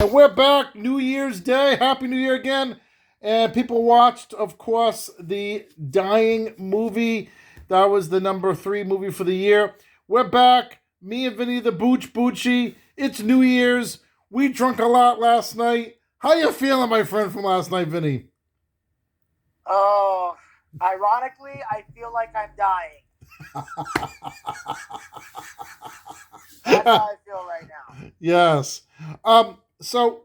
And we're back, New Year's Day. Happy New Year again. And people watched, of course, the Dying movie. That was the number 3 movie for the year. We're back. Me and Vinny the Booch Bucci. It's New Year's. We drunk a lot last night. How you feeling, my friend, from last night, Vinny? Oh, ironically, I feel like I'm dying. That's how I feel right now. Yes. So,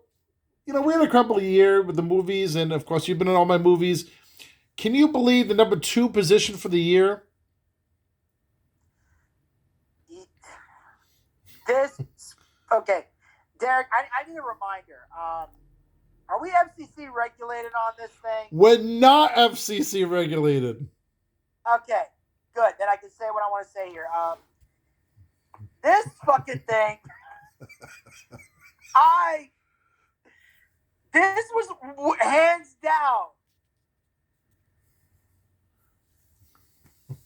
we had a couple of years with the movies, and of course, you've been in all my movies. Can you believe the number 2 position for the year? This, okay, Derek. I need a reminder. Are we FCC regulated on this thing? We're not FCC regulated. Okay, good. Then I can say what I want to say here. This fucking thing. I. This was hands down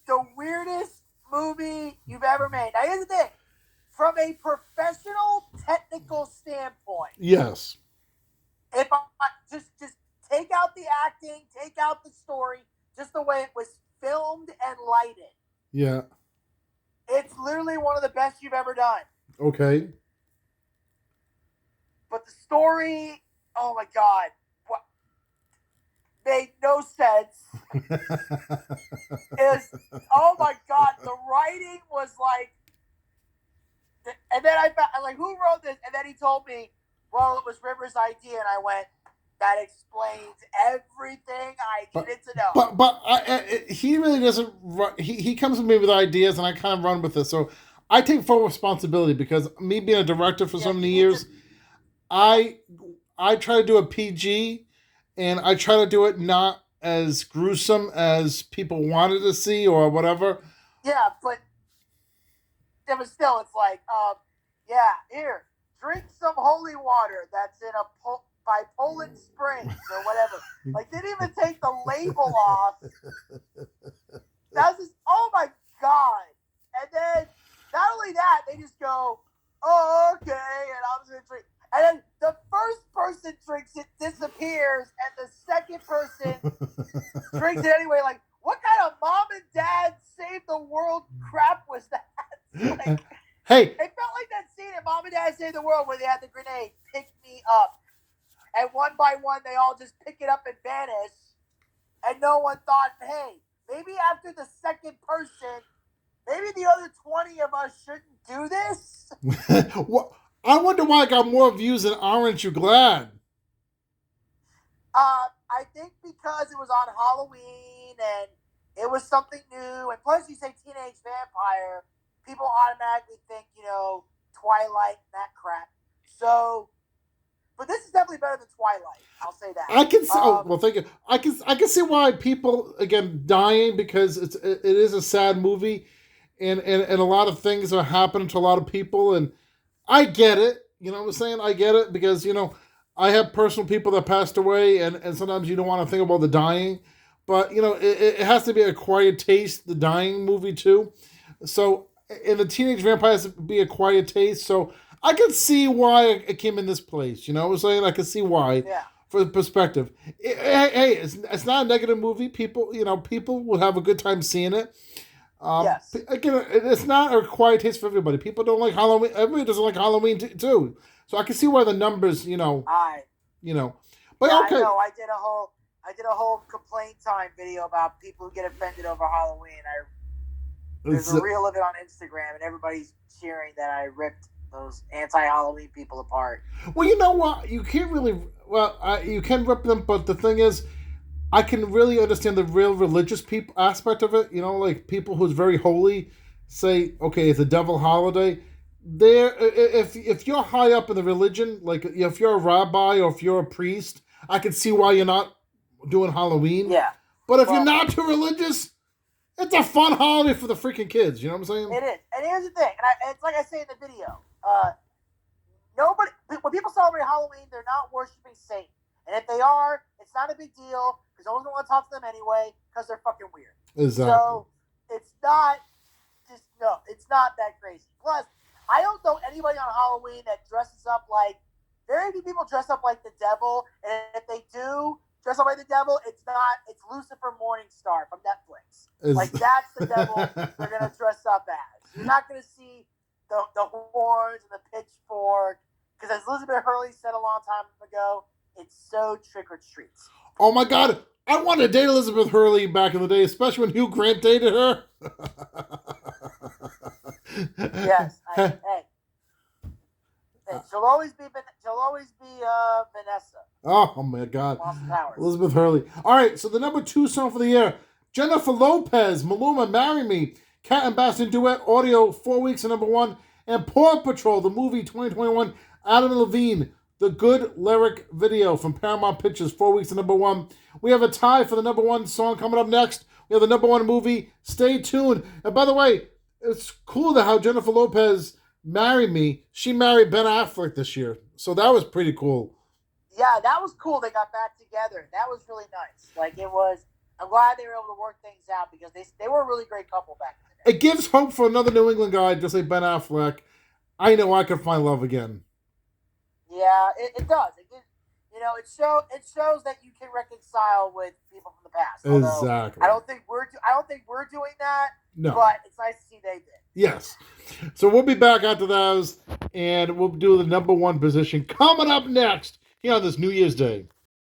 the weirdest movie you've ever made. Now here's the thing. From a professional technical standpoint, Yes. if I just take out the acting, take out the story, just the way it was filmed and lighted, Yeah. it's literally one of the best you've ever done. Okay. But the story, oh my god, what made no sense. Is oh my god, the writing was like, and then I found like who wrote this, and then he told me, well, it was Rivers' idea, and I went, that explains everything I but needed to know. he really doesn't. He comes to me with ideas, and I kind of run with it. So I take full responsibility because me being a director for so many years, I I try to do a PG, and I try to do it not as gruesome as people wanted to see or whatever. Yeah, but it was still, it's like, yeah, here, drink some holy water that's in by Poland Springs or whatever. Like, they didn't even take the label off. That was just, oh my god. And then, not only that, they just go, oh, okay, and I'm just gonna drink. And then the first person drinks it, disappears, and the second person drinks it anyway. Like, what kind of mom and dad save the world crap was that? Like, Hey, it felt like that scene in Mom and Dad Save the World where they had the grenade, pick me up. And one by one, they all just pick it up and vanish. And no one thought, hey, maybe after the second person, maybe the other 20 of us shouldn't do this? I wonder why I got more views than Aren't You Glad? I think because it was on Halloween and it was something new. And plus, you say teenage vampire, people automatically think, Twilight and that crap. So, but this is definitely better than Twilight. I'll say that. I can see. Oh, well, thank you. I can see why people again dying because it is a sad movie, and a lot of things are happening to a lot of people, and I get it. You know what I'm saying? I get it because I have personal people that passed away, and sometimes you don't want to think about the dying, but it has to be a quiet taste. The dying movie too, so in the teenage vampires be a quiet taste. So I can see why it came in this place. You know what I'm saying? I can see why. Yeah. For the perspective, hey, it's not a negative movie. People will have a good time seeing it. Yes. Again, it's not a quiet taste for everybody. People don't like Halloween. Everybody doesn't like Halloween too. So I can see why the numbers, But yeah, okay, I know. I did a whole complaint time video about people who get offended over Halloween. There's a reel of it on Instagram, and everybody's cheering that I ripped those anti-Halloween people apart. well, you know what? You can't really. Well, you can rip them, but the thing is, I can really understand the real religious people aspect of it. Like people who's very holy say, okay, it's a devil holiday. There, if you're high up in the religion, like if you're a rabbi or if you're a priest, I can see why you're not doing Halloween. Yeah. But if you're not too religious, it's a fun holiday for the freaking kids. You know what I'm saying? It is. And here's the thing, and it's like I say in the video. Nobody, when people celebrate Halloween, they're not worshiping Satan. And if they are, it's not a big deal because no one's going to talk to them anyway because they're fucking weird. Exactly. So it's not it's not that crazy. Plus, I don't know anybody on Halloween that dresses up like very few people dress up like the devil, and if they do dress up like the devil, it's Lucifer Morningstar from Netflix. Like that's the devil they're gonna dress up as. You're not gonna see the horns and the pitchfork, because as Elizabeth Hurley said a long time ago, it's so trick or treats. Oh my God, I wanted to date Elizabeth Hurley back in the day, especially when Hugh Grant dated her. Yes, hey, she'll always be Vanessa. Oh my God, Austin Powers. Elizabeth Hurley. All right, so the number 2 song for the year, Jennifer Lopez, Maluma, "Marry Me," Cat and Bastion duet, Audio, 4 weeks at number 1, and Paw Patrol, the movie 2021, Adam and Levine, the Good Lyric video from Paramount Pictures, 4 weeks at number 1. We have a tie for the number 1 song coming up next. We have the number 1 movie. Stay tuned. And by the way, it's cool that how Jennifer Lopez, "Marry Me," she married Ben Affleck this year. So that was pretty cool. Yeah, that was cool. They got back together. That was really nice. Like, it was, I'm glad they were able to work things out, because they were a really great couple back then. It gives hope for another New England guy, just like Ben Affleck. I know I could find love again. Yeah, it does. It shows that you can reconcile with people from the past. Although Exactly. I don't think we're doing that. No. But it's nice to see they did. Yes. So we'll be back after those, and we'll do the number 1 position coming up next here on this New Year's Day.